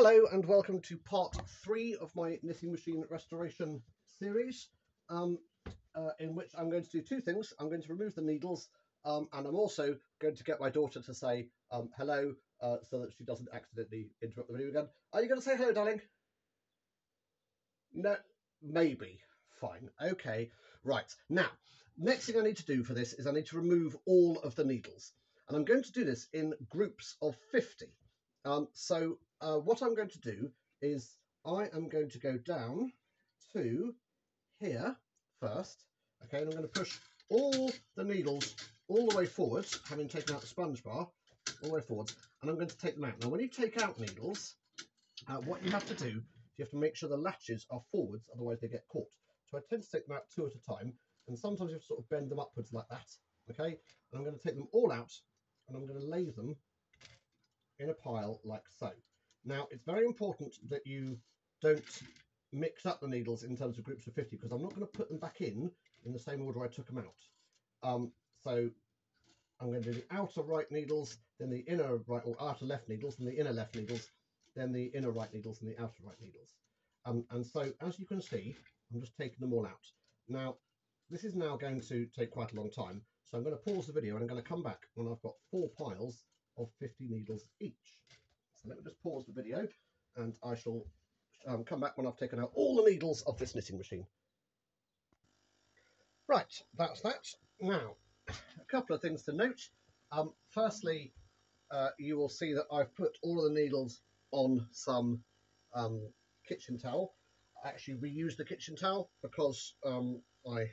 Hello and welcome to part 3 of my knitting machine restoration series, in which I'm going to do two things. I'm going to remove the needles, and I'm also going to get my daughter to say hello, so that she doesn't accidentally interrupt the video again. Are you going to say hello, darling? No, maybe. Fine. Okay. Right. Now, next thing I need to do for this is I need to remove all of the needles. And I'm going to do this in groups of 50. What I'm going to do is I am going to go down to here first. Okay, and I'm going to push all the needles all the way forwards, having taken out the sponge bar, all the way forwards, and I'm going to take them out. Now, when you take out needles, what you have to do, you have to make sure the latches are forwards, otherwise they get caught. So I tend to take them out two at a time, and sometimes you have to sort of bend them upwards like that. Okay, and I'm going to take them all out, and I'm going to lay them in a pile like so. Now, it's very important that you don't mix up the needles in terms of groups of 50, because I'm not going to put them back in the same order I took them out. So I'm going to do the outer right needles, then the inner right or outer left needles, and the inner left needles, then the inner right needles and the outer right needles. And so, as you can see, I'm just taking them all out. Now, this is now going to take quite a long time, so I'm going to pause the video and I'm going to come back when I've got 4 piles of 50 needles each. So let me just pause the video and I shall come back when I've taken out all the needles of this knitting machine. Right, that's that. Now, a couple of things to note. Firstly, you will see that I've put all of the needles on some kitchen towel. I actually reuse the kitchen towel because I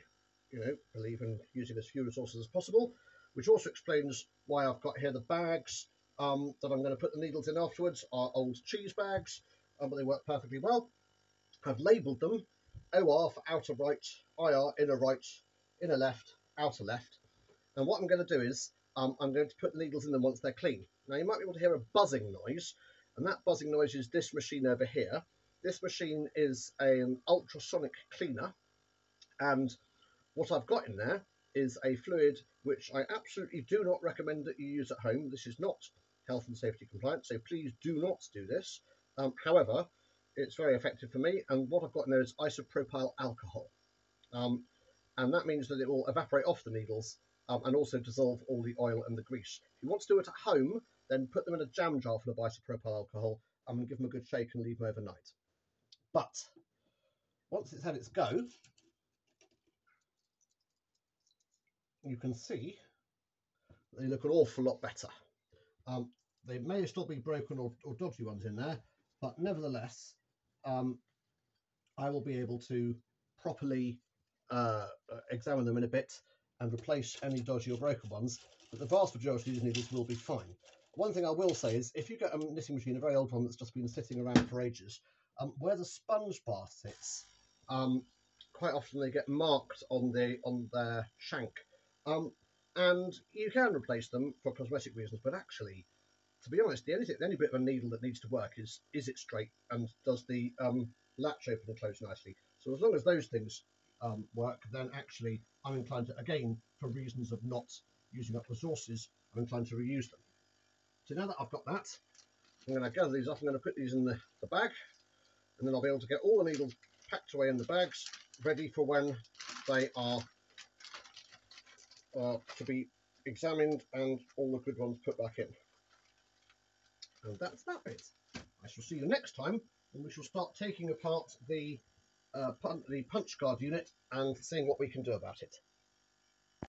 believe in using as few resources as possible, which also explains why I've got here the bags that I'm going to put the needles in afterwards are old cheese bags, but they work perfectly well. I've labelled them OR for outer right, IR inner left, outer left. And what I'm going to do is I'm going to put the needles in them once they're clean. Now, you might be able to hear a buzzing noise, and that buzzing noise is this machine over here. This machine is an ultrasonic cleaner, and what I've got in there is a fluid which I absolutely do not recommend that you use at home. This is not health and safety compliant, so please do not do this. However, it's very effective for me, and what I've got in there is isopropyl alcohol. And that means that it will evaporate off the needles and also dissolve all the oil and the grease. If you want to do it at home, then put them in a jam jar full of isopropyl alcohol and give them a good shake and leave them overnight. But once it's had its go, you can see they look an awful lot better. They may still be broken or dodgy ones in there, but nevertheless, I will be able to properly examine them in a bit and replace any dodgy or broken ones, but the vast majority of these needles will be fine. One thing I will say is, if you get a knitting machine, a very old one that's just been sitting around for ages, where the sponge bar sits, quite often they get marked on their shank, and you can replace them for cosmetic reasons, but actually, to be honest, the only bit of a needle that needs to work is it straight and does the latch open and close nicely. So as long as those things work, then actually I'm inclined to, again, for reasons of not using up resources, I'm inclined to reuse them. So now that I've got that, I'm going to gather these up, I'm going to put these in the bag, and then I'll be able to get all the needles packed away in the bags, ready for when they are to be examined and all the good ones put back in. And that's that bit. I shall see you next time when we shall start taking apart the punch guard unit and seeing what we can do about it.